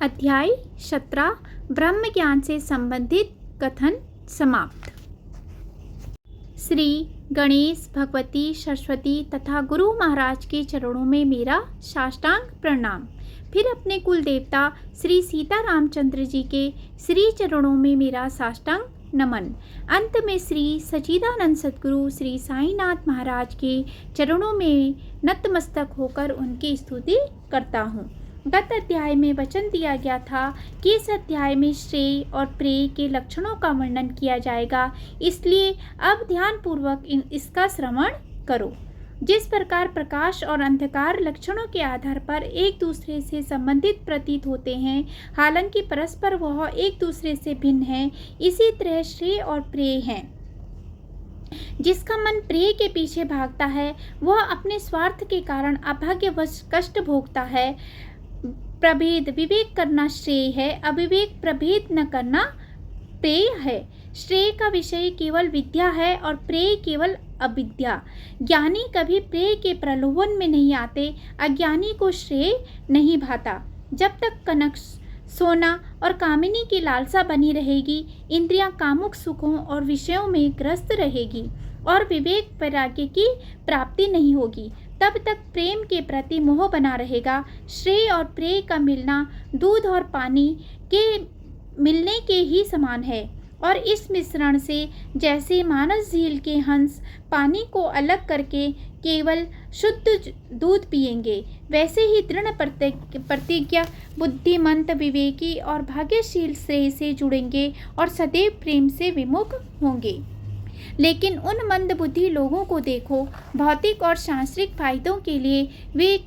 अध्याय 17 ब्रह्म ज्ञान से संबंधित कथन समाप्त। श्री गणेश, भगवती, सरस्वती तथा गुरु महाराज के चरणों में मेरा साष्टांग प्रणाम। फिर अपने कुल देवता श्री सीता रामचंद्र जी के श्री चरणों में मेरा साष्टांग नमन। अंत में श्री सच्चिदानंद सद्गुरु श्री साईनाथ महाराज के चरणों में नतमस्तक होकर उनकी स्तुति करता हूँ। गत अध्याय में वचन दिया गया था कि इस अध्याय में श्रेय और प्रेय के लक्षणों का वर्णन किया जाएगा, इसलिए अब ध्यानपूर्वक इसका श्रवण करो। जिस प्रकार प्रकाश और अंधकार लक्षणों के आधार पर एक दूसरे से संबंधित प्रतीत होते हैं, हालांकि परस्पर वह एक दूसरे से भिन्न है, इसी तरह श्रेय और प्रेय हैं। जिसका मन प्रेय के पीछे भागता है वह अपने स्वार्थ के कारण अभाग्यवश कष्ट भोगता है। प्रभेद विवेक करना श्रेय है, अविवेक प्रभेद न करना प्रेय है। श्रेय का विषय केवल विद्या है और प्रेय केवल अविद्या। ज्ञानी कभी प्रेय के प्रलोभन में नहीं आते, अज्ञानी को श्रेय नहीं भाता। जब तक कनक, सोना और कामिनी की लालसा बनी रहेगी, इंद्रियां कामुक सुखों और विषयों में ग्रस्त रहेगी और विवेक वैराग्य की प्राप्ति नहीं होगी, तब तक प्रेम के प्रति मोह बना रहेगा। श्रेय और प्रेय का मिलना दूध और पानी के मिलने के ही समान है और इस मिश्रण से जैसे मानस झील के हंस पानी को अलग करके केवल शुद्ध दूध पिएंगे, वैसे ही दृढ़ प्रतिज्ञा बुद्धिमंत, विवेकी और भाग्यशील श्रेय से जुड़ेंगे और सदैव प्रेम से विमुख होंगे। लेकिन उन मंदबुद्धि लोगों को देखो, भौतिक और सांसारिक फायदों के लिए वे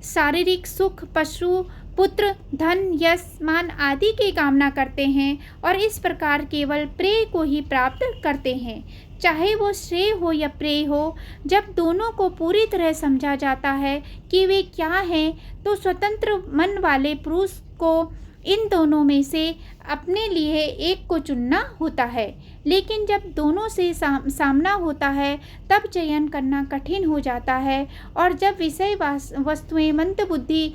शारीरिक सुख, पशु, पुत्र, धन, यश, मान आदि की कामना करते हैं और इस प्रकार केवल प्रेय को ही प्राप्त करते हैं। चाहे वो श्रेय हो या प्रेय हो, जब दोनों को पूरी तरह समझा जाता है कि वे क्या हैं, तो स्वतंत्र मन वाले पुरुष को इन दोनों में से अपने लिए एक को चुनना होता है। लेकिन जब दोनों से सामना होता है तब चयन करना कठिन हो जाता है और जब विषय वस्तुएं मंदबुद्धि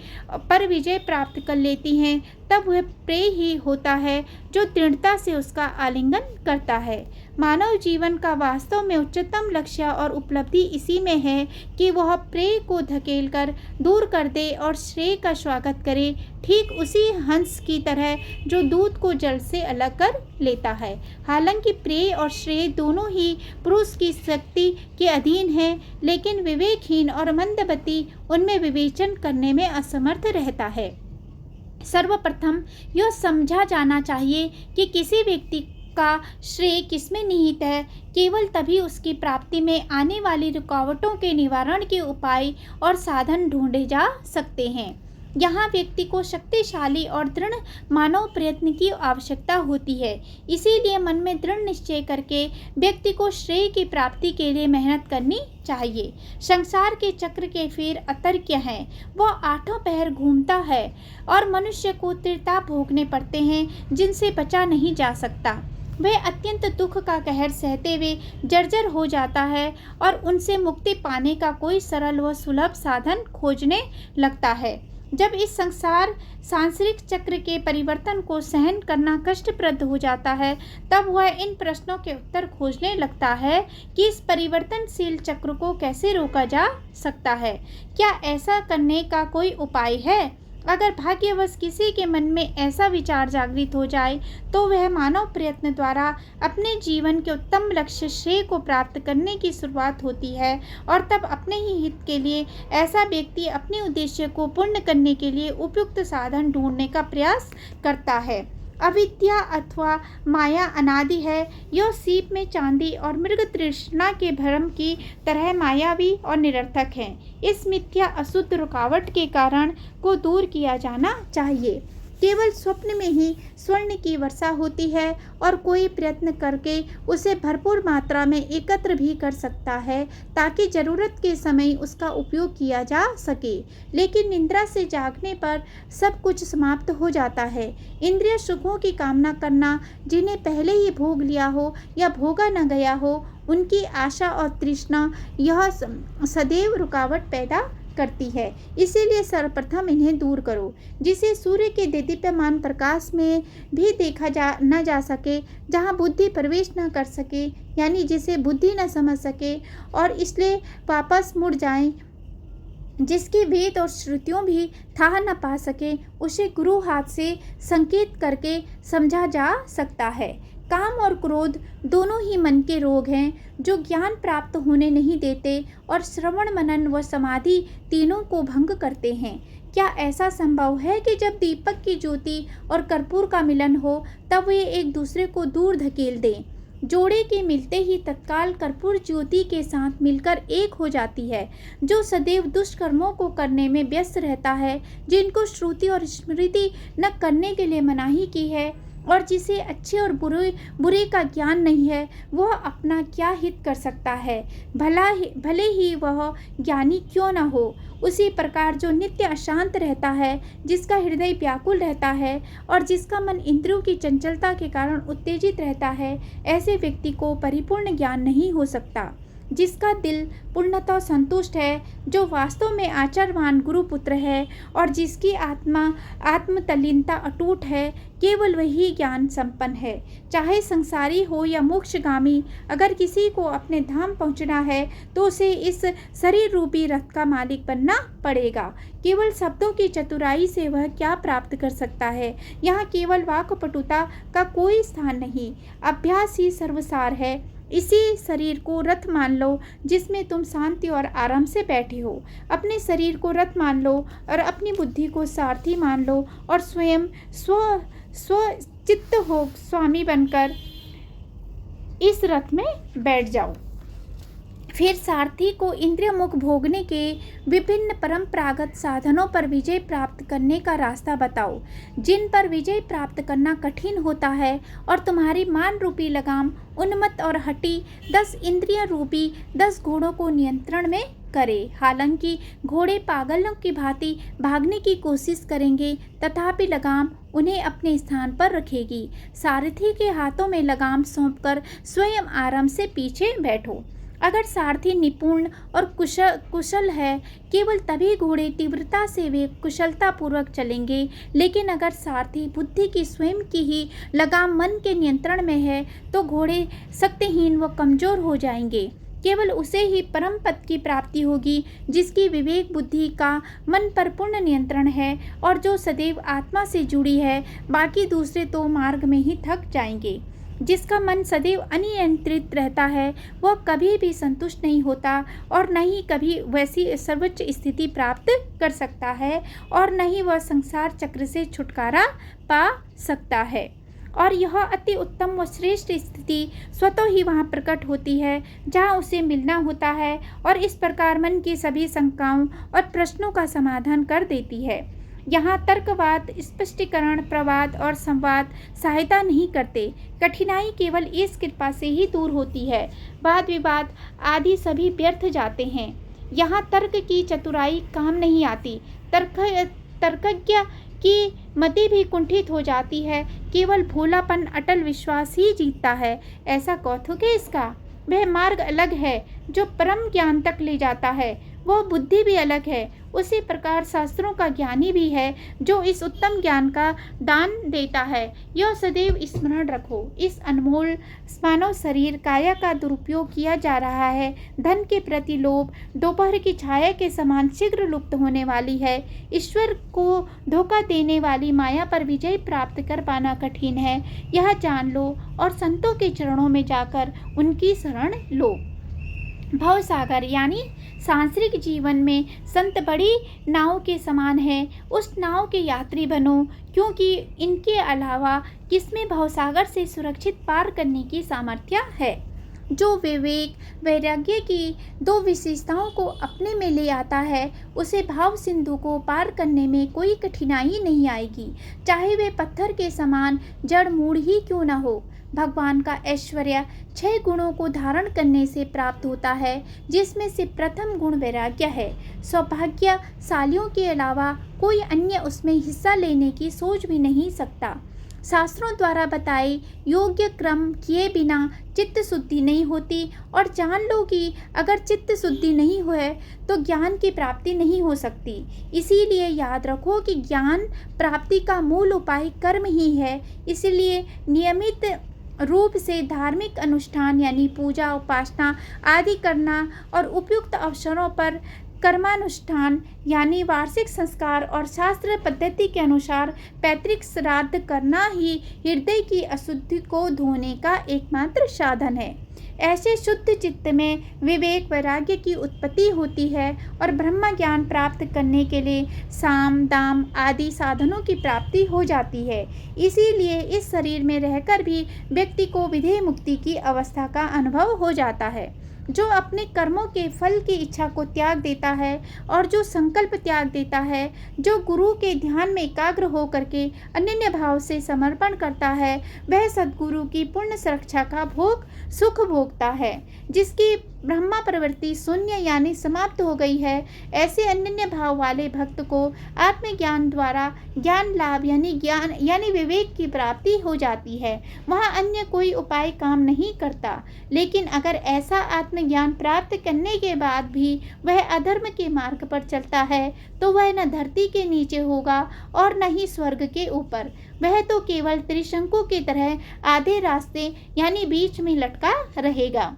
पर विजय प्राप्त कर लेती हैं तब वह प्रेय ही होता है जो दृढ़ता से उसका आलिंगन करता है। मानव जीवन का वास्तव में उच्चतम लक्ष्य और उपलब्धि इसी में है कि वह प्रेय को धकेल कर दूर कर दे और श्रेय का स्वागत करे, ठीक उसी हंस की तरह जो दूध को जल से अलग कर लेता है। हालांकि प्रेय और श्रेय दोनों ही पुरुष की शक्ति के अधीन हैं, लेकिन विवेकहीन और मंदमती उनमें विवेचन करने में असमर्थ रहता है। सर्वप्रथम यह समझा जाना चाहिए कि किसी व्यक्ति का श्रेय किसमें निहित है। केवल तभी उसकी प्राप्ति में आने वाली रुकावटों के निवारण के उपाय और साधन ढूंढे जा सकते हैं। यहाँ व्यक्ति को शक्तिशाली और दृढ़ मानव प्रयत्न की आवश्यकता होती है। इसीलिए मन में दृढ़ निश्चय करके व्यक्ति को श्रेय की प्राप्ति के लिए मेहनत करनी चाहिए। संसार के चक्र के फेर अतर्क्य हैं, वह आठों पहर घूमता है और मनुष्य को त्रिताप भोगने पड़ते हैं जिनसे बचा नहीं जा सकता। वह अत्यंत दुख का कहर सहते हुए जर्जर हो जाता है और उनसे मुक्ति पाने का कोई सरल व सुलभ साधन खोजने लगता है। जब इस संसार सांसारिक चक्र के परिवर्तन को सहन करना कष्टप्रद हो जाता है, तब वह इन प्रश्नों के उत्तर खोजने लगता है कि इस परिवर्तनशील चक्र को कैसे रोका जा सकता है। क्या ऐसा करने का कोई उपाय है? अगर भाग्यवश किसी के मन में ऐसा विचार जागृत हो जाए तो वह मानव प्रयत्न द्वारा अपने जीवन के उत्तम लक्ष्य श्रेय को प्राप्त करने की शुरुआत होती है और तब अपने ही हित के लिए ऐसा व्यक्ति अपने उद्देश्य को पूर्ण करने के लिए उपयुक्त साधन ढूंढने का प्रयास करता है। अविद्या अथवा माया अनादि है। यह सीप में चांदी और मृग तृष्णा के भ्रम की तरह मायावी और निरर्थक है। इस मिथ्या अशुद्ध रुकावट के कारण को दूर किया जाना चाहिए। केवल स्वप्न में ही स्वर्ण की वर्षा होती है और कोई प्रयत्न करके उसे भरपूर मात्रा में एकत्र भी कर सकता है ताकि जरूरत के समय उसका उपयोग किया जा सके। लेकिन निद्रा से जागने पर सब कुछ समाप्त हो जाता है। इंद्रिय सुखों की कामना करना, जिन्हें पहले ही भोग लिया हो या भोगा न गया हो, उनकी आशा और तृष्णा यह सदैव रुकावट पैदा करती है, इसीलिए सर्वप्रथम इन्हें दूर करो। जिसे सूर्य के देदीप्यमान प्रकाश में भी देखा न जा सके, जहाँ बुद्धि प्रवेश न कर सके, यानी जिसे बुद्धि न समझ सके और इसलिए वापस मुड़ जाए, जिसकी वेद और श्रुतियों भी था न पा सके, उसे गुरु हाथ से संकेत करके समझा जा सकता है। काम और क्रोध दोनों ही मन के रोग हैं, जो ज्ञान प्राप्त होने नहीं देते और श्रवण, मनन व समाधि तीनों को भंग करते हैं। क्या ऐसा संभव है कि जब दीपक की ज्योति और कर्पूर का मिलन हो, तब वे एक दूसरे को दूर धकेल दें? जोड़े के मिलते ही तत्काल कर्पूर ज्योति के साथ मिलकर एक हो जाती है। जो सदैव दुष्कर्मों को करने में व्यस्त रहता है, जिनको श्रुति और स्मृति न करने के लिए मनाही की है, और जिसे अच्छे और बुरे का ज्ञान नहीं है, वह अपना क्या हित कर सकता है, भले ही वह ज्ञानी क्यों न हो। उसी प्रकार जो नित्य अशांत रहता है, जिसका हृदय व्याकुल रहता है और जिसका मन इंद्रियों की चंचलता के कारण उत्तेजित रहता है, ऐसे व्यक्ति को परिपूर्ण ज्ञान नहीं हो सकता। जिसका दिल पूर्णतः संतुष्ट है, जो वास्तव में आचारवान गुरुपुत्र है और जिसकी आत्मतल्लीनता अटूट है, केवल वही ज्ञान संपन्न है। चाहे संसारी हो या मोक्षगामी, अगर किसी को अपने धाम पहुंचना है तो उसे इस शरीर रूपी रथ का मालिक बनना पड़ेगा। केवल शब्दों की चतुराई से वह क्या प्राप्त कर सकता है? यहाँ केवल वाक्पटुता का कोई स्थान नहीं, अभ्यास ही सर्वसार है। इसी शरीर को रथ मान लो, जिसमें तुम शांति और आराम से बैठे हो। अपने शरीर को रथ मान लो और अपनी बुद्धि को सारथी मान लो और स्वयं स्वचित्त हो स्वामी बनकर इस रथ में बैठ जाओ। फिर सारथी को इंद्रिय मुख भोगने के विभिन्न परंपरागत साधनों पर विजय प्राप्त करने का रास्ता बताओ, जिन पर विजय प्राप्त करना कठिन होता है, और तुम्हारी मान रूपी लगाम उन्मत्त और हटी 10 इंद्रिय रूपी 10 घोड़ों को नियंत्रण में करे। हालांकि घोड़े पागलों की भांति भागने की कोशिश करेंगे, तथापि लगाम उन्हें अपने स्थान पर रखेगी। सारथी के हाथों में लगाम सौंपकर स्वयं आराम से पीछे बैठो। अगर सारथी निपुण और कुशल है, केवल तभी घोड़े तीव्रता से वे कुशलतापूर्वक चलेंगे। लेकिन अगर सारथी बुद्धि की स्वयं की ही लगाम मन के नियंत्रण में है, तो घोड़े शक्तिहीन व कमजोर हो जाएंगे। केवल उसे ही परम पद की प्राप्ति होगी, जिसकी विवेक बुद्धि का मन पर पूर्ण नियंत्रण है और जो सदैव आत्मा से जुड़ी है। बाकी दूसरे तो मार्ग में ही थक जाएंगे। जिसका मन सदैव अनियंत्रित रहता है, वह कभी भी संतुष्ट नहीं होता और न ही कभी वैसी सर्वोच्च स्थिति प्राप्त कर सकता है, और न ही वह संसार चक्र से छुटकारा पा सकता है। और यह अति उत्तम व श्रेष्ठ स्थिति स्वतः ही वहाँ प्रकट होती है, जहाँ उसे मिलना होता है, और इस प्रकार मन की सभी शंकाओं और प्रश्नों का समाधान कर देती है। यहाँ तर्कवाद, स्पष्टीकरण, प्रवाद और संवाद सहायता नहीं करते। कठिनाई केवल इस कृपा से ही दूर होती है। वाद विवाद आदि सभी व्यर्थ जाते हैं। यहाँ तर्क की चतुराई काम नहीं आती। तर्कज्ञ की मति भी कुंठित हो जाती है। केवल भोलापन, अटल विश्वास ही जीतता है। ऐसा कौतुक है इसका। वह मार्ग अलग है जो परम ज्ञान तक ले जाता है, वह बुद्धि भी अलग है। उसी प्रकार शास्त्रों का ज्ञानी भी है, जो इस उत्तम ज्ञान का दान देता है। यह सदैव स्मरण रखो। इस अनमोल मानव शरीर काया का दुरुपयोग किया जा रहा है। धन के प्रति लोभ दोपहर की छाया के समान शीघ्र लुप्त होने वाली है। ईश्वर को धोखा देने वाली माया पर विजय प्राप्त कर पाना कठिन है, यह जान लो और संतों के चरणों में जाकर उनकी शरण लो। भवसागर यानी सांसारिक जीवन में संत बड़ी नाव के समान है। उस नाव के यात्री बनो, क्योंकि इनके अलावा किसमें भवसागर से सुरक्षित पार करने की सामर्थ्य है। जो विवेक वैराग्य की 2 विशेषताओं को अपने में ले आता है, उसे भाव सिंधु को पार करने में कोई कठिनाई नहीं आएगी, चाहे वे पत्थर के समान जड़ मूढ़ ही क्यों न हो। भगवान का ऐश्वर्य 6 गुणों को धारण करने से प्राप्त होता है, जिसमें से प्रथम गुण वैराग्य है। सौभाग्यशालियों के अलावा कोई अन्य उसमें हिस्सा लेने की सोच भी नहीं सकता। शास्त्रों द्वारा बताए योग्य क्रम किए बिना चित्त शुद्धि नहीं होती। और जान लो कि अगर चित्त शुद्धि नहीं हुए तो ज्ञान की प्राप्ति नहीं हो सकती। इसीलिए याद रखो कि ज्ञान प्राप्ति का मूल उपाय कर्म ही है। इसलिए नियमित रूप से धार्मिक अनुष्ठान यानी पूजा, उपासना आदि करना और उपयुक्त अवसरों पर कर्मानुष्ठान यानी वार्षिक संस्कार और शास्त्र पद्धति के अनुसार पैतृक श्राद्ध करना ही हृदय की अशुद्धि को धोने का एकमात्र साधन है। ऐसे शुद्ध चित्त में विवेक वैराग्य की उत्पत्ति होती है और ब्रह्म ज्ञान प्राप्त करने के लिए साम दाम आदि साधनों की प्राप्ति हो जाती है। इसीलिए इस शरीर में रहकर भी व्यक्ति को विधेय मुक्ति की अवस्था का अनुभव हो जाता है। जो अपने कर्मों के फल की इच्छा को त्याग देता है और जो संकल्प त्याग देता है, जो गुरु के ध्यान में एकाग्र हो करके अनन्य भाव से समर्पण करता है, वह सद्गुरु की पूर्ण सुरक्षा का सुख भोगता है। जिसकी ब्रह्मा प्रवृत्ति शून्य यानी समाप्त हो गई है, ऐसे अनन्य भाव वाले भक्त को आत्मज्ञान द्वारा ज्ञान लाभ यानी विवेक की प्राप्ति हो जाती है। वहाँ अन्य कोई उपाय काम नहीं करता। लेकिन अगर ऐसा आत्मज्ञान प्राप्त करने के बाद भी वह अधर्म के मार्ग पर चलता है तो वह न धरती के नीचे होगा और न ही स्वर्ग के ऊपर। वह तो केवल त्रिशंकु की तरह आधे रास्ते यानी बीच में लटका रहेगा।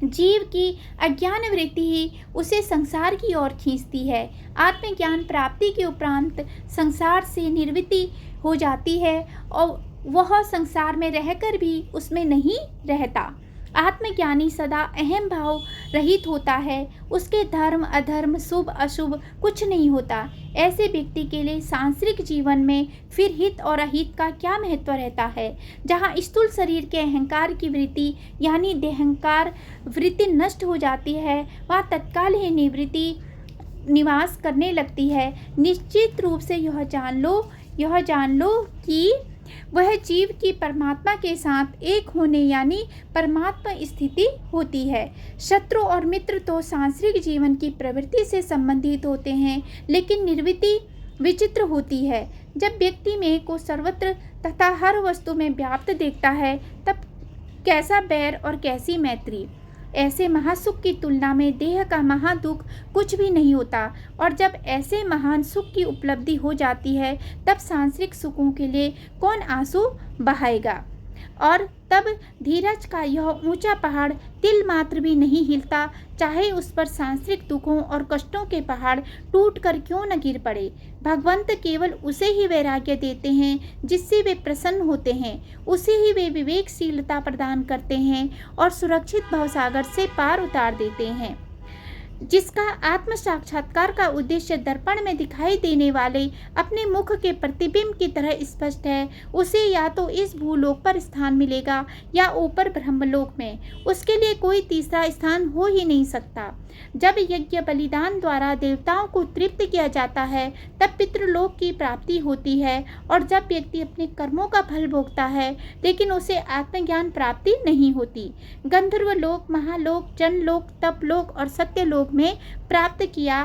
जीव की अज्ञान वृत्ति ही उसे संसार की ओर खींचती है। आत्मज्ञान प्राप्ति के उपरांत संसार से निवृत्ति हो जाती है और वह संसार में रहकर भी उसमें नहीं रहता। आत्मज्ञानी सदा अहम भाव रहित होता है। उसके धर्म अधर्म शुभ अशुभ कुछ नहीं होता। ऐसे व्यक्ति के लिए सांसारिक जीवन में फिर हित और अहित का क्या महत्व रहता है। जहाँ स्थूल शरीर के अहंकार की वृत्ति यानी देहंकार वृत्ति नष्ट हो जाती है, वहाँ तत्काल ही निवृत्ति निवास करने लगती है। निश्चित रूप से यह जान लो कि वह जीव की परमात्मा के साथ एक होने यानी परमात्मा स्थिति होती है। शत्रु और मित्र तो सांसारिक जीवन की प्रवृत्ति से संबंधित होते हैं, लेकिन निवृत्ति विचित्र होती है। जब व्यक्ति में को सर्वत्र तथा हर वस्तु में व्याप्त देखता है, तब कैसा बैर और कैसी मैत्री। ऐसे महासुख की तुलना में देह का महादुख कुछ भी नहीं होता। और जब ऐसे महान सुख की उपलब्धि हो जाती है, तब सांसारिक सुखों के लिए कौन आंसू बहाएगा। और तब धीरज का यह ऊंचा पहाड़ तिल मात्र भी नहीं हिलता, चाहे उस पर सांसारिक दुखों और कष्टों के पहाड़ टूट कर क्यों न गिर पड़े। भगवंत केवल उसे ही वैराग्य देते हैं जिससे वे प्रसन्न होते हैं, उसे ही वे विवेकशीलता प्रदान करते हैं और सुरक्षित भवसागर से पार उतार देते हैं। जिसका आत्म साक्षात्कार का उद्देश्य दर्पण में दिखाई देने वाले अपने मुख के प्रतिबिंब की तरह स्पष्ट है, उसे या तो इस भूलोक पर स्थान मिलेगा या ऊपर ब्रह्मलोक में। उसके लिए कोई तीसरा स्थान हो ही नहीं सकता। जब यज्ञ बलिदान द्वारा देवताओं को तृप्त किया जाता है, तब पितृलोक की प्राप्ति होती है। और जब व्यक्ति अपने कर्मों का फल भोगता है, लेकिन उसे आत्मज्ञान प्राप्ति नहीं होती, गंधर्व लोक, महालोक, जनलोक, तपलोक और सत्यलोक में प्राप्त किया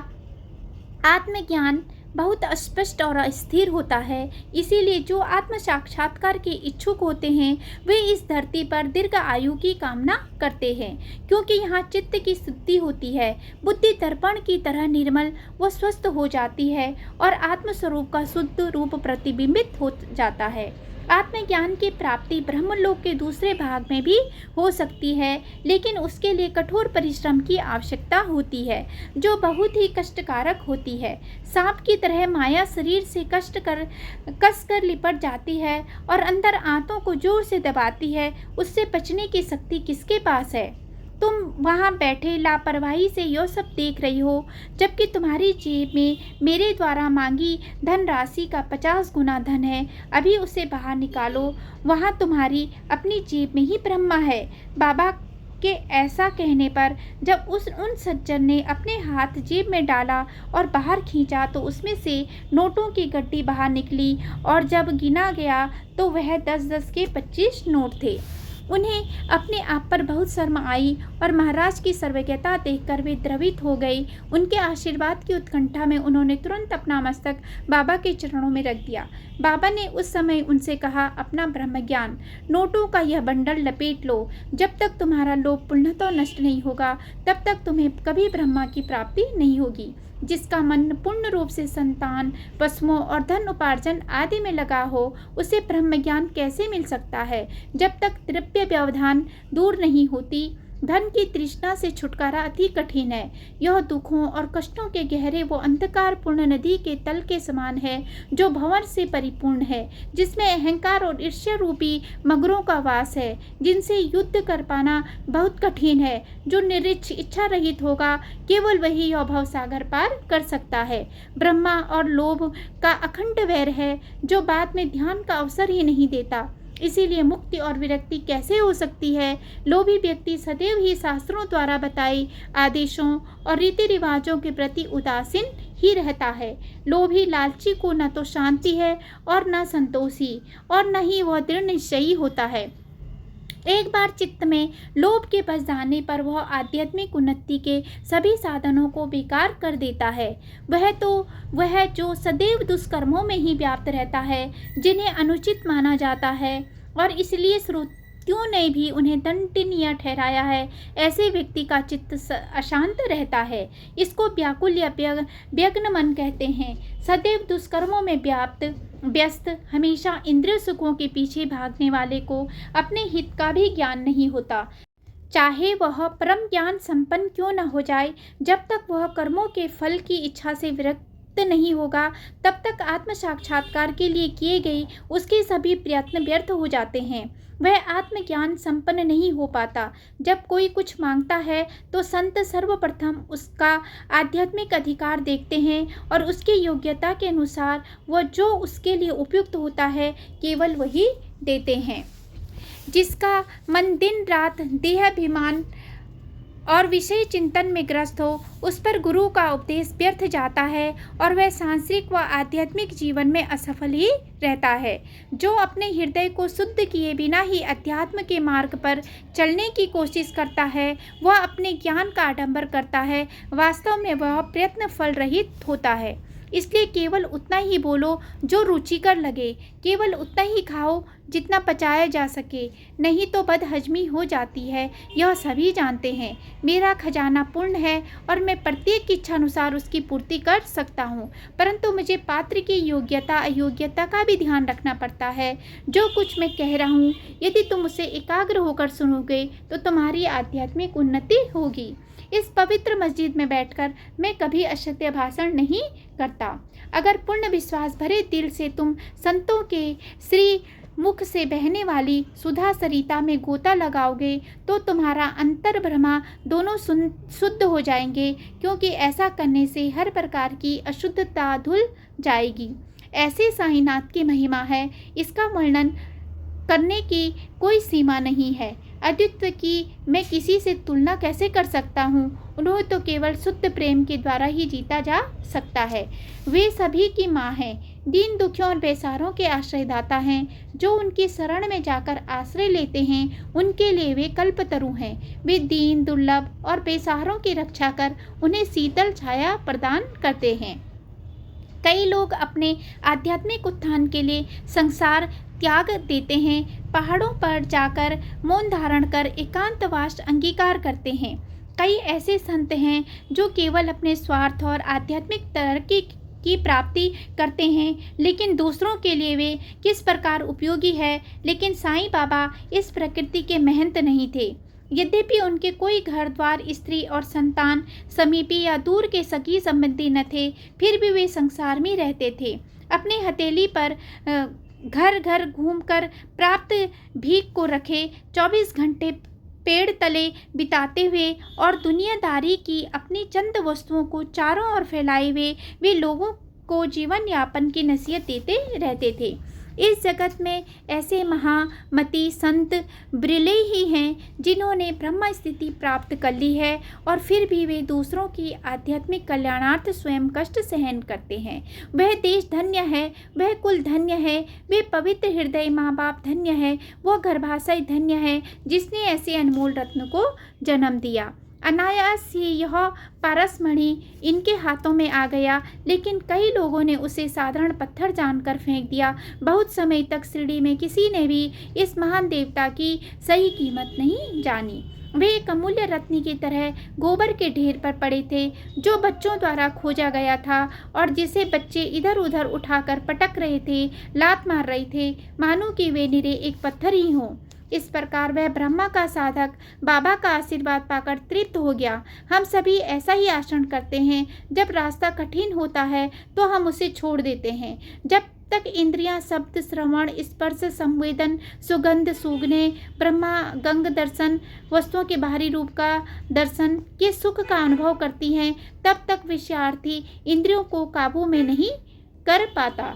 आत्मज्ञान बहुत स्पष्ट और स्थिर होता है। इसीलिए जो आत्म साक्षात्कार के इच्छुक होते हैं, वे इस धरती पर दीर्घ आयु की कामना करते हैं, क्योंकि यहाँ चित्त की शुद्धि होती है, बुद्धि दर्पण की तरह निर्मल व स्वस्थ हो जाती है और आत्मस्वरूप का शुद्ध रूप प्रतिबिंबित हो जाता है। आत्मज्ञान की प्राप्ति ब्रह्मलोक के दूसरे भाग में भी हो सकती है, लेकिन उसके लिए कठोर परिश्रम की आवश्यकता होती है, जो बहुत ही कष्टकारक होती है। सांप की तरह माया शरीर से कसकर लिपट जाती है और अंदर आंतों को जोर से दबाती है। उससे बचने की शक्ति किसके पास है? तुम वहाँ बैठे लापरवाही से यह सब देख रही हो, जबकि तुम्हारी जेब में मेरे द्वारा मांगी धन राशि का 50 गुना धन है। अभी उसे बाहर निकालो। वहाँ तुम्हारी अपनी जेब में ही ब्रह्मा है। बाबा के ऐसा कहने पर जब उन सज्जन ने अपने हाथ जेब में डाला और बाहर खींचा, तो उसमें से नोटों की गड्डी बाहर निकली और जब गिना गया तो वह 10-10 के 25 नोट थे। उन्हें अपने आप पर बहुत शर्म आई और महाराज की सर्वज्ञता देखकर वे द्रवित हो गई। उनके आशीर्वाद की उत्कंठा में उन्होंने तुरंत अपना मस्तक बाबा के चरणों में रख दिया। बाबा ने उस समय उनसे कहा, अपना ब्रह्म ज्ञान नोटों का यह बंडल लपेट लो। जब तक तुम्हारा लोभ पूर्णतः नष्ट नहीं होगा तब तक तुम्हें कभी ब्रह्मा की प्राप्ति नहीं होगी। जिसका मन पूर्ण रूप से संतान, पशुओं और धन उपार्जन आदि में लगा हो, उसे ब्रह्म ज्ञान कैसे मिल सकता है? जब तक द्रव्य व्यवधान दूर नहीं होती, धन की तृष्णा से छुटकारा अति कठिन है। यह दुखों और कष्टों के गहरे वो अंधकार पूर्ण नदी के तल के समान है जो भंवर से परिपूर्ण है, जिसमें अहंकार और ईर्ष्या रूपी मगरों का वास है, जिनसे युद्ध कर पाना बहुत कठिन है। जो निरीक्ष इच्छा रहित होगा, केवल वही यह भवसागर पार कर सकता है। ब्रह्मा और लोभ का अखंड वैर है जो बाद में ध्यान का अवसर ही नहीं देता। इसीलिए मुक्ति और विरक्ति कैसे हो सकती है? लोभी व्यक्ति सदैव ही शास्त्रों द्वारा बताए आदेशों और रीति रिवाजों के प्रति उदासीन ही रहता है। लोभी लालची को न तो शांति है और न संतोषी, और न ही वह दृढ़ निश्चयी होता है। एक बार चित्त में लोभ के बस जाने पर वह आध्यात्मिक उन्नति के सभी साधनों को बेकार कर देता है। वह जो सदैव दुष्कर्मों में ही व्याप्त रहता है, जिन्हें अनुचित माना जाता है और इसलिए श्रुतियों ने भी उन्हें दंडनीय ठहराया है, ऐसे व्यक्ति का चित्त अशांत रहता है। इसको व्याकुल या व्यग्न मन कहते हैं। सदैव दुष्कर्मों में व्यस्त, हमेशा इंद्रिय सुखों के पीछे भागने वाले को अपने हित का भी ज्ञान नहीं होता, चाहे वह परम ज्ञान संपन्न क्यों न हो जाए। जब तक वह कर्मों के फल की इच्छा से विरक्त नहीं होगा, तब तक आत्म साक्षात्कार के लिए किए गए उसके सभी प्रयत्न व्यर्थ हो जाते हैं। वह आत्मज्ञान संपन्न नहीं हो पाता। जब कोई कुछ मांगता है तो संत सर्वप्रथम उसका आध्यात्मिक अधिकार देखते हैं और उसकी योग्यता के अनुसार वह जो उसके लिए उपयुक्त होता है केवल वही देते हैं। जिसका मन दिन रात देहाभिमान और विषय चिंतन में ग्रस्त हो, उस पर गुरु का उपदेश व्यर्थ जाता है और वह सांसारिक व आध्यात्मिक जीवन में असफल ही रहता है। जो अपने हृदय को शुद्ध किए बिना ही अध्यात्म के मार्ग पर चलने की कोशिश करता है, वह अपने ज्ञान का आडंबर करता है। वास्तव में वह प्रयत्न फल रहित होता है। इसलिए केवल उतना ही बोलो जो रुचिकर लगे, केवल उतना ही खाओ जितना पचाया जा सके, नहीं तो बदहजमी हो जाती है। यह सभी जानते हैं। मेरा खजाना पूर्ण है और मैं प्रत्येक इच्छा अनुसार उसकी पूर्ति कर सकता हूँ, परंतु मुझे पात्र की योग्यता अयोग्यता का भी ध्यान रखना पड़ता है। जो कुछ मैं कह रहा हूँ, यदि तुम उसे एकाग्र होकर सुनोगे तो तुम्हारी आध्यात्मिक उन्नति होगी। इस पवित्र मस्जिद में बैठकर मैं कभी असत्य भाषण नहीं करता। अगर पूर्ण विश्वास भरे दिल से तुम संतों के श्री मुख से बहने वाली सुधा सरिता में गोता लगाओगे तो तुम्हारा अंतर ब्रह्मा दोनों शुद्ध हो जाएंगे, क्योंकि ऐसा करने से हर प्रकार की अशुद्धता धुल जाएगी। ऐसे साईनाथ की महिमा है, इसका वर्णन करने की कोई सीमा नहीं है। अद्वितीय की मैं किसी से तुलना कैसे कर सकता हूँ? उन्हें तो केवल शुद्ध प्रेम के द्वारा ही जीता जा सकता है। वे सभी की माँ हैं, दीन दुखियों और बेसहारों के आश्रयदाता हैं। जो उनकी शरण में जाकर आश्रय लेते हैं, उनके लिए वे कल्पतरु हैं। वे दीन, दुर्लभ और बेसहारों की रक्षा कर उन्हें शीतल छाया प्रदान करते हैं। कई लोग अपने आध्यात्मिक उत्थान के लिए संसार त्याग देते हैं, पहाड़ों पर जाकर मौन धारण कर एकांतवास अंगीकार करते हैं। कई ऐसे संत हैं जो केवल अपने स्वार्थ और आध्यात्मिक तरक्की की प्राप्ति करते हैं, लेकिन दूसरों के लिए वे किस प्रकार उपयोगी है। लेकिन साईं बाबा इस प्रकृति के महंत नहीं थे। यद्यपि उनके कोई घर द्वार, स्त्री और संतान, समीपी या दूर के सगी संबंधी न थे, फिर भी वे संसार में रहते थे। अपने हथेली पर घर घर घूमकर प्राप्त भीख को रखे 24 घंटे पेड़ तले बिताते हुए और दुनियादारी की अपनी चंद वस्तुओं को चारों ओर फैलाए हुए वे लोगों को जीवन यापन की नसीहत देते रहते थे। इस जगत में ऐसे महामती संत बिरले ही हैं जिन्होंने ब्रह्म स्थिति प्राप्त कर ली है और फिर भी वे दूसरों की आध्यात्मिक कल्याणार्थ स्वयं कष्ट सहन करते हैं। वह देश धन्य है, वह कुल धन्य है, वे पवित्र हृदय माँ बाप धन्य है, वह गर्भाशय धन्य है जिसने ऐसे अनमोल रत्न को जन्म दिया। अनायास ही यह पारसमणि इनके हाथों में आ गया, लेकिन कई लोगों ने उसे साधारण पत्थर जानकर फेंक दिया। बहुत समय तक शिरडी में किसी ने भी इस महान देवता की सही कीमत नहीं जानी। वे एक अमूल्य रत्न की तरह गोबर के ढेर पर पड़े थे जो बच्चों द्वारा खोजा गया था और जिसे बच्चे इधर उधर उठाकर पटक रहे थे, लात मार रहे थे, मानो कि वे निरे एक पत्थर ही हों। इस प्रकार वह ब्रह्मा का साधक बाबा का आशीर्वाद पाकर तृप्त हो गया। हम सभी ऐसा ही आचरण करते हैं। जब रास्ता कठिन होता है तो हम उसे छोड़ देते हैं। जब तक इंद्रियां शब्द, श्रवण, स्पर्श, संवेदन, सुगंध, सूंघने, ब्रह्मा गंग दर्शन, वस्तुओं के बाहरी रूप का दर्शन के सुख का अनुभव करती हैं, तब तक विषयार्थी इंद्रियों को काबू में नहीं कर पाता।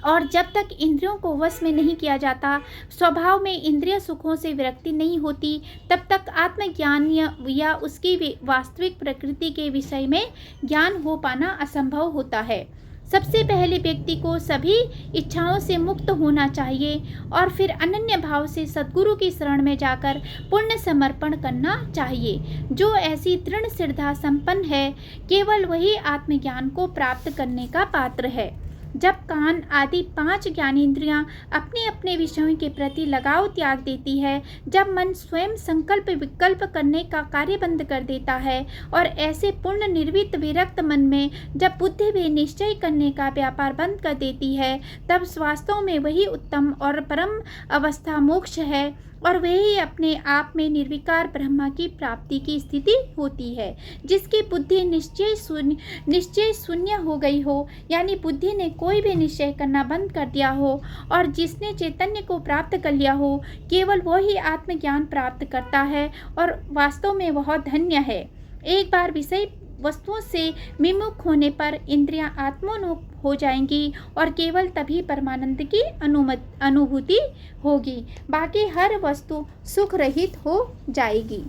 और जब तक इंद्रियों को वश में नहीं किया जाता, स्वभाव में इंद्रिय सुखों से विरक्ति नहीं होती, तब तक आत्मज्ञान या उसकी वास्तविक प्रकृति के विषय में ज्ञान हो पाना असंभव होता है। सबसे पहले व्यक्ति को सभी इच्छाओं से मुक्त होना चाहिए और फिर अनन्य भाव से सद्गुरु की शरण में जाकर पूर्ण समर्पण करना चाहिए। जो ऐसी दृढ़ श्रद्धा संपन्न है, केवल वही आत्मज्ञान को प्राप्त करने का पात्र है। जब कान आदि 5 ज्ञानेंद्रियां अपने अपने विषयों के प्रति लगाव त्याग देती है, जब मन स्वयं संकल्प विकल्प करने का कार्य बंद कर देता है और ऐसे पूर्ण निर्वित विरक्त मन में जब बुद्धि भी निश्चय करने का व्यापार बंद कर देती है, तब वास्तव में वही उत्तम और परम अवस्था मोक्ष है और वही अपने आप में निर्विकार ब्रह्मा की प्राप्ति की स्थिति होती है। जिसकी बुद्धि निश्चय शून्य हो गई हो, यानी बुद्धि ने कोई भी निश्चय करना बंद कर दिया हो और जिसने चैतन्य को प्राप्त कर लिया हो, केवल वही आत्मज्ञान प्राप्त करता है और वास्तव में वह धन्य है। एक बार विषय वस्तुओं से विमुख होने पर इंद्रियां आत्मोन्मुख हो जाएंगी और केवल तभी परमानंद की अनुभूति होगी। बाकी हर वस्तु सुख रहित हो जाएगी।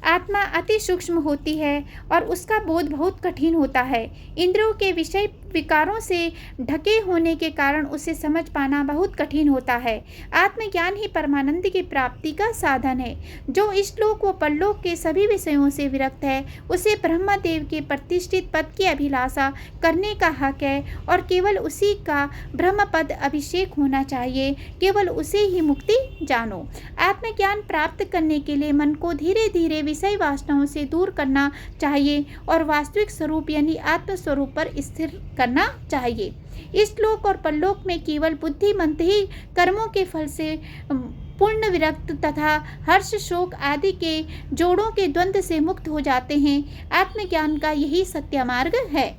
आत्मा अति सूक्ष्म होती है और उसका बोध बहुत कठिन होता है। इंद्रियों के विषय विकारों से ढके होने के कारण उसे समझ पाना बहुत कठिन होता है। आत्मज्ञान ही परमानंद की प्राप्ति का साधन है। जो इष्टलोक व परलोक के सभी विषयों से विरक्त है, उसे ब्रह्मदेव के प्रतिष्ठित पद की अभिलाषा करने का हक है और केवल उसी का ब्रह्म पद अभिषेक होना चाहिए। केवल उसे ही मुक्ति जानो। आत्मज्ञान प्राप्त करने के लिए मन को धीरे धीरे विषय वासनाओं से दूर करना चाहिए और वास्तविक स्वरूप यानी आत्म स्वरूप पर स्थिर करना चाहिए। इस लोक और परलोक में केवल बुद्धिमंत ही कर्मों के फल से पूर्ण विरक्त तथा हर्ष शोक आदि के जोड़ों के द्वंद्व से मुक्त हो जाते हैं। आत्मज्ञान का यही सत्य मार्ग है।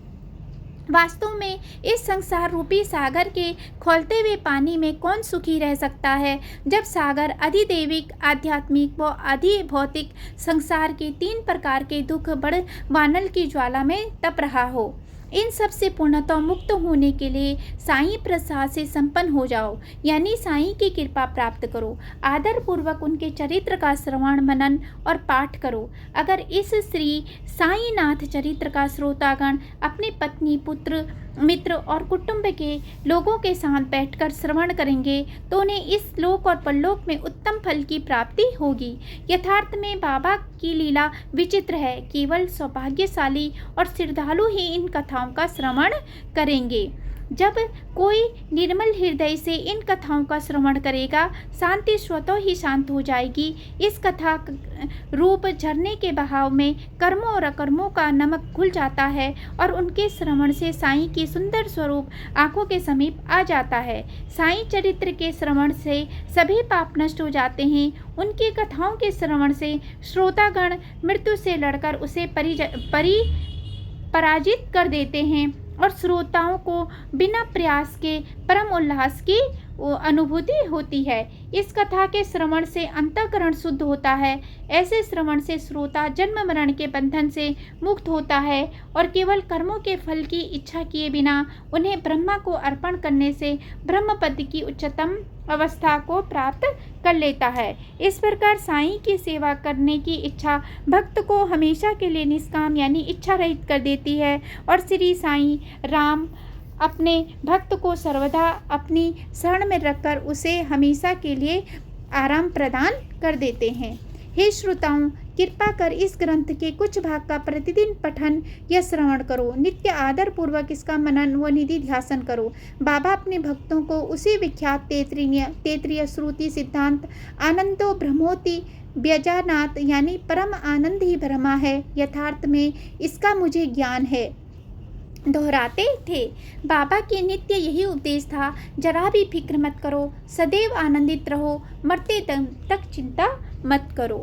वास्तव में इस संसार रूपी सागर के खौलते हुए पानी में कौन सुखी रह सकता है, जब सागर अधिदैविक, आध्यात्मिक व अधिभौतिक संसार के 3 प्रकार के दुख बड़ वानल की ज्वाला में तप रहा हो। इन सब से पूर्णतः मुक्त होने के लिए साईं प्रसाद से संपन्न हो जाओ, यानी साईं की कृपा प्राप्त करो। आदर पूर्वक उनके चरित्र का श्रवण, मनन और पाठ करो। अगर इस श्री साईनाथ चरित्र का श्रोतागण अपनी पत्नी, पुत्र, मित्र और कुटुंब के लोगों के साथ बैठकर श्रवण करेंगे तो उन्हें इस लोक और परलोक में उत्तम फल की प्राप्ति होगी। यथार्थ में बाबा की लीला विचित्र है। केवल सौभाग्यशाली और श्रद्धालु ही इन कथाओं का श्रवण करेंगे। जब कोई निर्मल हृदय से इन कथाओं का श्रवण करेगा, शांति स्वतः ही शांत हो जाएगी। इस कथा रूप झरने के बहाव में कर्मों और अकर्मों का नमक घुल जाता है और उनके श्रवण से साईं की सुंदर स्वरूप आंखों के समीप आ जाता है। साईं चरित्र के श्रवण से सभी पाप नष्ट हो जाते हैं। उनकी कथाओं के श्रवण से श्रोतागण मृत्यु से लड़कर उसे पराजित कर देते हैं और श्रोताओं को बिना प्रयास के परम उल्लास की अनुभूति होती है। इस कथा के श्रवण से अंतःकरण शुद्ध होता है। ऐसे श्रवण से श्रोता जन्म मरण के बंधन से मुक्त होता है और केवल कर्मों के फल की इच्छा किए बिना उन्हें ब्रह्मा को अर्पण करने से ब्रह्म पद की उच्चतम अवस्था को प्राप्त कर लेता है। इस प्रकार साईं की सेवा करने की इच्छा भक्त को हमेशा के लिए निष्काम यानी इच्छा रहित कर देती है और श्री साईं राम अपने भक्त को सर्वदा अपनी शरण में रखकर उसे हमेशा के लिए आराम प्रदान कर देते हैं। हे श्रोताओं, कृपा कर इस ग्रंथ के कुछ भाग का प्रतिदिन पठन या श्रवण करो। नित्य आदर पूर्वक इसका मनन व निधि ध्यासन करो। बाबा अपने भक्तों को उसी विख्यात तैतरीय श्रुति सिद्धांत आनंदो ब्रह्मोति व्यजानात यानी परम आनंद ही ब्रह्मा है, यथार्थ में इसका मुझे ज्ञान है दोहराते थे। बाबा के नित्य यही उपदेश था, जरा भी फिक्र मत करो, सदैव आनंदित रहो, मरते दम तक चिंता मत करो।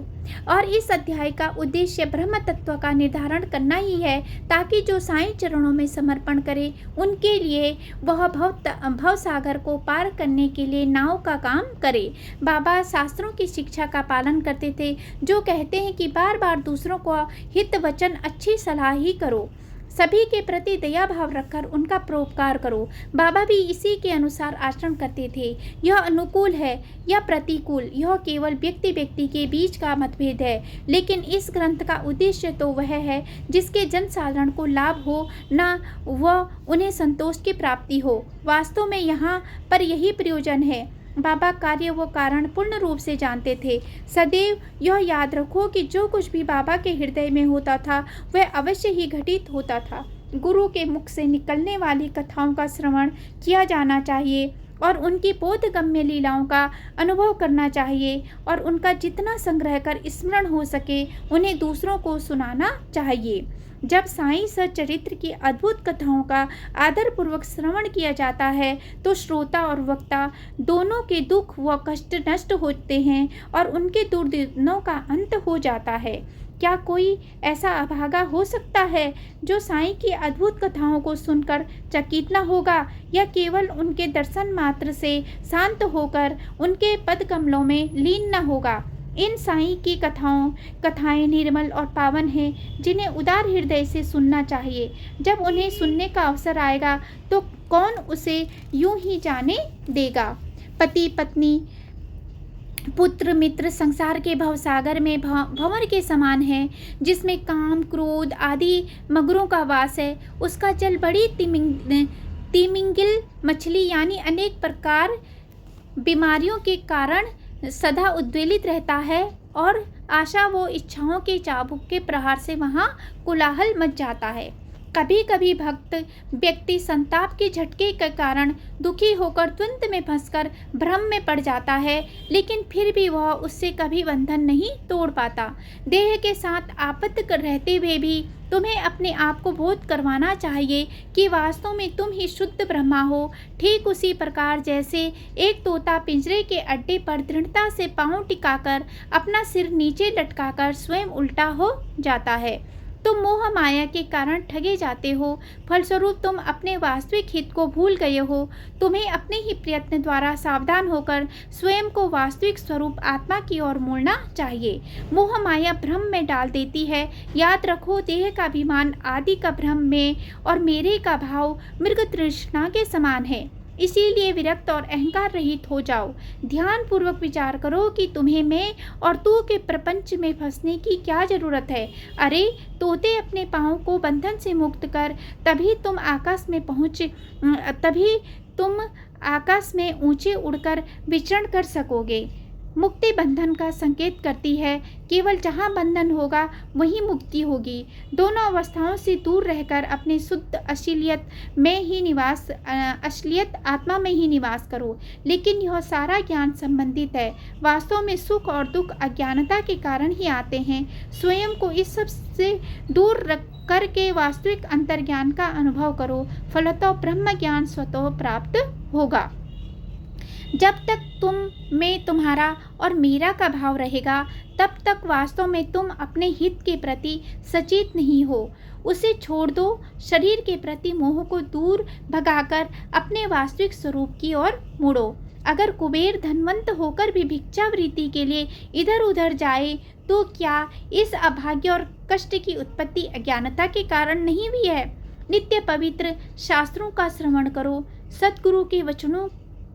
और इस अध्याय का उद्देश्य ब्रह्म तत्व का निर्धारण करना ही है, ताकि जो साईं चरणों में समर्पण करे उनके लिए वह भव सागर को पार करने के लिए नाव का काम करे। बाबा शास्त्रों की शिक्षा का पालन करते थे, जो कहते हैं कि बार बार दूसरों को हित वचन अच्छी सलाह ही करो, सभी के प्रति दया भाव रखकर उनका परोपकार करो। बाबा भी इसी के अनुसार आचरण करते थे। यह अनुकूल है या प्रतिकूल, यह केवल व्यक्ति व्यक्ति के बीच का मतभेद है, लेकिन इस ग्रंथ का उद्देश्य तो वह है जिसके जन साधारण को लाभ हो, न वह उन्हें संतोष की प्राप्ति हो। वास्तव में यहाँ पर यही प्रयोजन है। बाबा कार्य व कारण पूर्ण रूप से जानते थे। सदैव यह याद रखो कि जो कुछ भी बाबा के हृदय में होता था वह अवश्य ही घटित होता था। गुरु के मुख से निकलने वाली कथाओं का श्रवण किया जाना चाहिए और उनकी बोधगम्य लीलाओं का अनुभव करना चाहिए और उनका जितना संग्रह कर स्मरण हो सके उन्हें दूसरों को सुनाना चाहिए। जब साईं सच्चरित्र की अद्भुत कथाओं का आदरपूर्वक श्रवण किया जाता है तो श्रोता और वक्ता दोनों के दुख व कष्ट नष्ट होते हैं और उनके दुर्दिनों का अंत हो जाता है। क्या कोई ऐसा अभागा हो सकता है जो साईं की अद्भुत कथाओं को सुनकर चकित न होगा या केवल उनके दर्शन मात्र से शांत होकर उनके पद कमलों में लीन न होगा। इन साईं की कथाएं निर्मल और पावन हैं, जिन्हें उदार हृदय से सुनना चाहिए। जब उन्हें सुनने का अवसर आएगा तो कौन उसे यूं ही जाने देगा। पति पत्नी पुत्र मित्र संसार के भवसागर में भंवर के समान है, जिसमें काम क्रोध आदि मगरों का वास है। उसका जल बड़ी तिमिंगिल मछली यानी अनेक प्रकार बीमारियों के कारण सदा उद्वेलित रहता है और आशा व इच्छाओं के चाबुक के प्रहार से वहाँ कोलाहल मच जाता है। कभी कभी भक्त व्यक्ति संताप के झटके के कारण दुखी होकर द्वंद्व में फंसकर भ्रम में पड़ जाता है, लेकिन फिर भी वह उससे कभी बंधन नहीं तोड़ पाता। देह के साथ आपत्त रहते हुए भी तुम्हें अपने आप को बोध करवाना चाहिए कि वास्तव में तुम ही शुद्ध ब्रह्मा हो। ठीक उसी प्रकार जैसे एक तोता पिंजरे के अड्डे पर दृढ़ता से पांव टिकाकर अपना सिर नीचे लटकाकर स्वयं उल्टा हो जाता है, तुम मोह माया के कारण ठगे जाते हो। फलस्वरूप तुम अपने वास्तविक हित को भूल गए हो। तुम्हें अपने ही प्रयत्न द्वारा सावधान होकर स्वयं को वास्तविक स्वरूप आत्मा की ओर मोड़ना चाहिए। मोह माया भ्रम में डाल देती है। याद रखो, देह का अभिमान आदि का भ्रम में और मेरे का भाव मृग तृष्णा के समान है। इसीलिए विरक्त और अहंकार रहित हो जाओ। ध्यान पूर्वक विचार करो कि तुम्हें मैं और तू के प्रपंच में फंसने की क्या जरूरत है। अरे तोते अपने पाँव को बंधन से मुक्त कर तभी तुम आकाश में ऊंचे उड़कर विचरण कर सकोगे। मुक्ति बंधन का संकेत करती है। केवल जहाँ बंधन होगा वहीं मुक्ति होगी। दोनों अवस्थाओं से दूर रहकर अपने शुद्ध असलियत आत्मा में ही निवास करो। लेकिन यह सारा ज्ञान संबंधित है। वास्तव में सुख और दुख अज्ञानता के कारण ही आते हैं। स्वयं को इस सब से दूर रख करके वास्तविक अंतर्ज्ञान का अनुभव करो। फलतः ब्रह्म ज्ञान स्वतः प्राप्त होगा। जब तक तुम में तुम्हारा और मेरा का भाव रहेगा तब तक वास्तव में तुम अपने हित के प्रति सचेत नहीं हो। उसे छोड़ दो। शरीर के प्रति मोह को दूर भगाकर अपने वास्तविक स्वरूप की ओर मुड़ो। अगर कुबेर धनवंत होकर भी भिक्षावृत्ति के लिए इधर उधर जाए तो क्या इस अभाग्य और कष्ट की उत्पत्ति अज्ञानता के कारण नहीं हुई है? नित्य पवित्र शास्त्रों का श्रवण करो, सतगुरु के वचनों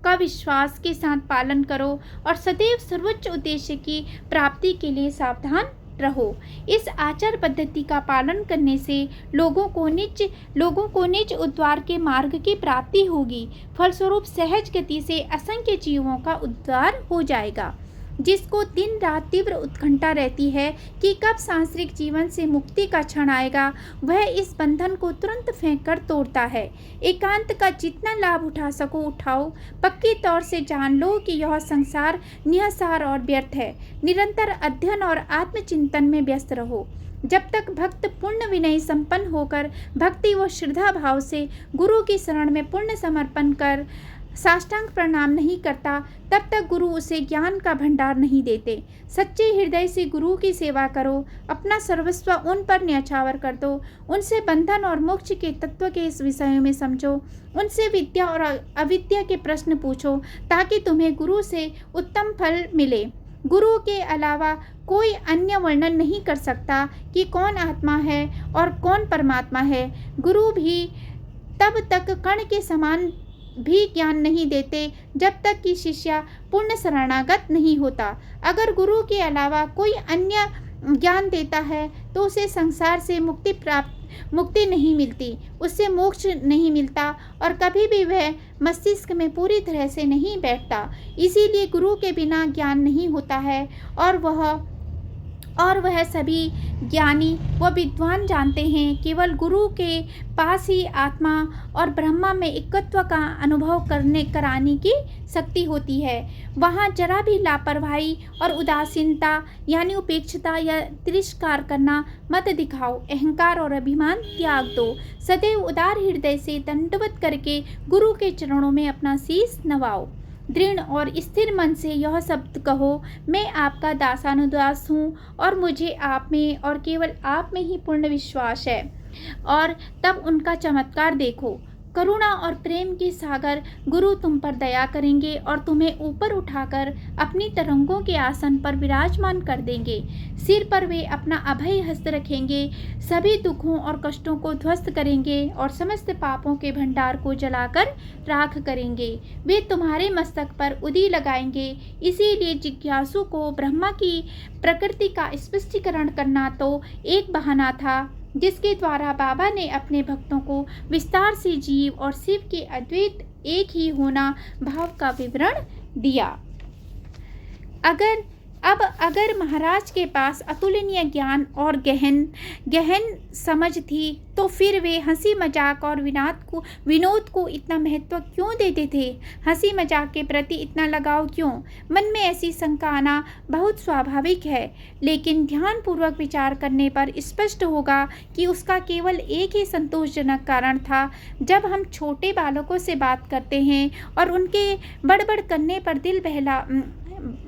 का विश्वास के साथ पालन करो और सदैव सर्वोच्च उद्देश्य की प्राप्ति के लिए सावधान रहो। इस आचार पद्धति का पालन करने से लोगों को निज उद्धार के मार्ग की प्राप्ति होगी। फलस्वरूप सहज गति से असंख्य जीवों का उद्धार हो जाएगा। जिसको दिन रात तीव्र उत्कंठा रहती है कि कब सांसारिक जीवन से मुक्ति का क्षण आएगा, वह इस बंधन को तुरंत फेंक कर तोड़ता है। एकांत का जितना लाभ उठा सको उठाओ। पक्की तौर से जान लो कि यह संसार निहसार और व्यर्थ है। निरंतर अध्ययन और आत्मचिंतन में व्यस्त रहो। जब तक भक्त पूर्ण विनय संपन्न होकर भक्ति व श्रद्धा भाव से गुरु की शरण में पूर्ण समर्पण कर साष्टांग प्रणाम नहीं करता, तब तक गुरु उसे ज्ञान का भंडार नहीं देते। सच्चे हृदय से गुरु की सेवा करो। अपना सर्वस्व उन पर न्यौछावर कर दो। उनसे बंधन और मोक्ष के तत्व के इस विषय में समझो। उनसे विद्या और अविद्या के प्रश्न पूछो ताकि तुम्हें गुरु से उत्तम फल मिले। गुरु के अलावा कोई अन्य वर्णन नहीं कर सकता कि कौन आत्मा है और कौन परमात्मा है। गुरु भी तब तक कण के समान भी ज्ञान नहीं देते जब तक कि शिष्य पूर्ण शरणागत नहीं होता। अगर गुरु के अलावा कोई अन्य ज्ञान देता है तो उसे संसार से मुक्ति नहीं मिलती, उससे मोक्ष नहीं मिलता और कभी भी वह मस्तिष्क में पूरी तरह से नहीं बैठता। इसीलिए गुरु के बिना ज्ञान नहीं होता है और वह सभी ज्ञानी व विद्वान जानते हैं केवल गुरु के पास ही आत्मा और ब्रह्मा में एकत्व का अनुभव कराने की शक्ति होती है। वहाँ जरा भी लापरवाही और उदासीनता यानी उपेक्षता या तिरस्कार करना मत दिखाओ। अहंकार और अभिमान त्याग दो। सदैव उदार हृदय से दंडवत करके गुरु के चरणों में अपना शीश नवाओ। दृढ़ और स्थिर मन से यह शब्द कहो, मैं आपका दासानुदास हूँ और मुझे आप में और केवल आप में ही पूर्ण विश्वास है। और तब उनका चमत्कार देखो। करुणा और प्रेम के सागर गुरु तुम पर दया करेंगे और तुम्हें ऊपर उठाकर अपनी तरंगों के आसन पर विराजमान कर देंगे। सिर पर वे अपना अभय हस्त रखेंगे, सभी दुखों और कष्टों को ध्वस्त करेंगे और समस्त पापों के भंडार को जलाकर राख करेंगे। वे तुम्हारे मस्तक पर उदी लगाएंगे। इसीलिए जिज्ञासु को ब्रह्मा की प्रकृति का स्पष्टीकरण करना तो एक बहाना था जिसके द्वारा बाबा ने अपने भक्तों को विस्तार से जीव और शिव के अद्वैत एक ही होना भाव का विवरण दिया। अगर महाराज के पास अतुलनीय ज्ञान और गहन समझ थी तो फिर वे हंसी मजाक और विनोद को इतना महत्व क्यों देते थे? हंसी मजाक के प्रति इतना लगाव क्यों? मन में ऐसी शंका आना बहुत स्वाभाविक है, लेकिन ध्यानपूर्वक विचार करने पर स्पष्ट होगा कि उसका केवल एक ही संतोषजनक कारण था। जब हम छोटे बालकों से बात करते हैं और उनके बड़बड़ करने पर दिल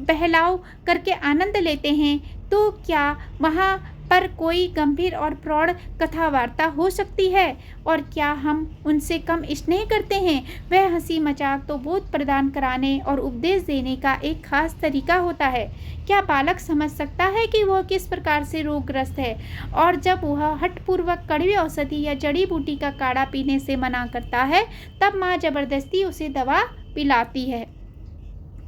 बहलाव करके आनंद लेते हैं, तो क्या वहाँ पर कोई गंभीर और प्रौढ़ कथा वार्ता हो सकती है? और क्या हम उनसे कम स्नेह करते हैं? वह हंसी मजाक तो बोध प्रदान कराने और उपदेश देने का एक खास तरीका होता है। क्या बालक समझ सकता है कि वह किस प्रकार से रोगग्रस्त है? और जब वह हठपूर्वक कड़वी औषधि या जड़ी बूटी का काढ़ा पीने से मना करता है, तब माँ जबरदस्ती उसे दवा पिलाती है।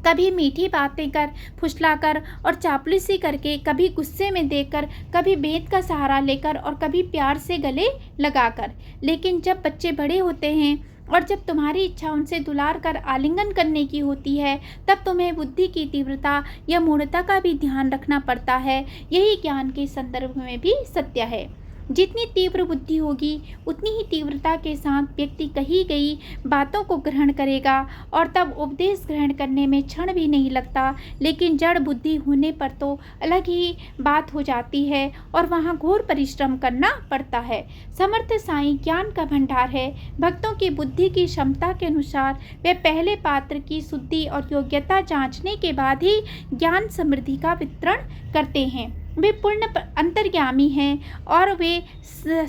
कभी मीठी बातें कर, फुसलाकर और चापलूसी करके, कभी गुस्से में देकर, कभी बेंत का सहारा लेकर और कभी प्यार से गले लगाकर। लेकिन जब बच्चे बड़े होते हैं और जब तुम्हारी इच्छा उनसे दुलार कर आलिंगन करने की होती है, तब तुम्हें बुद्धि की तीव्रता या मूढ़ता का भी ध्यान रखना पड़ता है। यही ज्ञान के संदर्भ में भी सत्य है। जितनी तीव्र बुद्धि होगी उतनी ही तीव्रता के साथ व्यक्ति कही गई बातों को ग्रहण करेगा और तब उपदेश ग्रहण करने में क्षण भी नहीं लगता। लेकिन जड़ बुद्धि होने पर तो अलग ही बात हो जाती है और वहाँ घोर परिश्रम करना पड़ता है। समर्थ साईं ज्ञान का भंडार है। भक्तों की बुद्धि की क्षमता के अनुसार वे पहले पात्र की शुद्धि और योग्यता जांचने के बाद ही ज्ञान समृद्धि का वितरण करते हैं। वे पूर्ण अंतर्यामी हैं और वे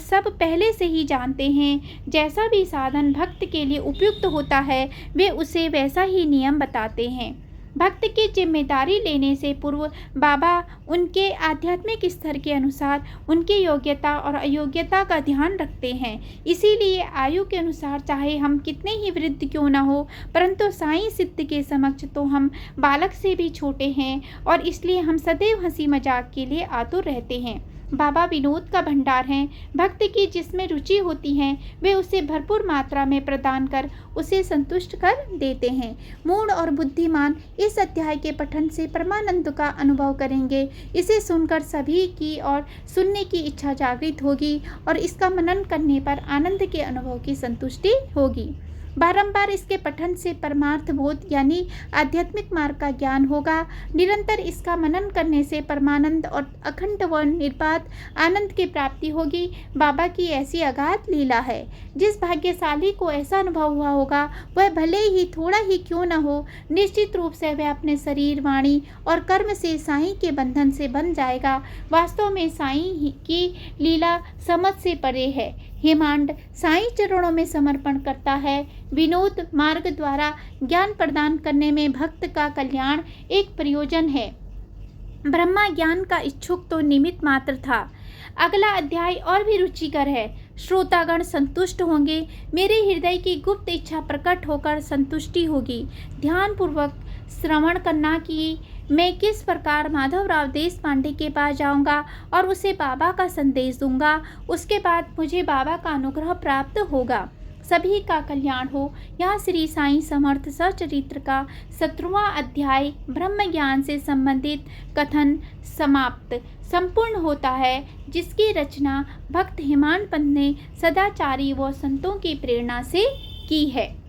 सब पहले से ही जानते हैं। जैसा भी साधन भक्त के लिए उपयुक्त होता है वे उसे वैसा ही नियम बताते हैं। भक्त की जिम्मेदारी लेने से पूर्व बाबा उनके आध्यात्मिक स्तर के अनुसार उनकी योग्यता और अयोग्यता का ध्यान रखते हैं। इसीलिए आयु के अनुसार चाहे हम कितने ही वृद्ध क्यों न हो, परंतु साईं सिद्ध के समक्ष तो हम बालक से भी छोटे हैं और इसलिए हम सदैव हंसी मजाक के लिए आतुर रहते हैं। बाबा विनोद का भंडार हैं। भक्त की जिसमें रुचि होती है वे उसे भरपूर मात्रा में प्रदान कर उसे संतुष्ट कर देते हैं। मूढ़ और बुद्धिमान इस अध्याय के पठन से परमानंद का अनुभव करेंगे। इसे सुनकर सभी की और सुनने की इच्छा जागृत होगी और इसका मनन करने पर आनंद के अनुभव की संतुष्टि होगी। बारंबार इसके पठन से परमार्थ बोध यानी आध्यात्मिक मार्ग का ज्ञान होगा। निरंतर इसका मनन करने से परमानंद और अखंड व निर्बाध आनंद की प्राप्ति होगी। बाबा की ऐसी अगाध लीला है। जिस भाग्यशाली को ऐसा अनुभव हुआ होगा वह भले ही थोड़ा ही क्यों न हो, निश्चित रूप से वह अपने शरीर, वाणी और कर्म से साईं के बंधन से बंध जाएगा। वास्तव में साईं की लीला समझ से परे है। हेमांड साईं चरणों में समर्पण करता है। विनोद मार्ग द्वारा ज्ञान प्रदान करने में भक्त का कल्याण एक प्रयोजन है। ब्रह्मा ज्ञान का इच्छुक तो निमित्त मात्र था। अगला अध्याय और भी रुचिकर है। श्रोतागण संतुष्ट होंगे। मेरे हृदय की गुप्त इच्छा प्रकट होकर संतुष्टि होगी। ध्यान पूर्वक श्रवण करना कि मैं किस प्रकार माधवराव देशपांडे के पास जाऊंगा और उसे बाबा का संदेश दूंगा। उसके बाद मुझे बाबा का अनुग्रह प्राप्त होगा। सभी का कल्याण हो। यहाँ श्री साईं समर्थ सचरित्र का 17वां अध्याय ब्रह्म ज्ञान से संबंधित कथन समाप्त संपूर्ण होता है, जिसकी रचना भक्त हेमांड पंत ने सदाचारी व संतों की प्रेरणा से की है।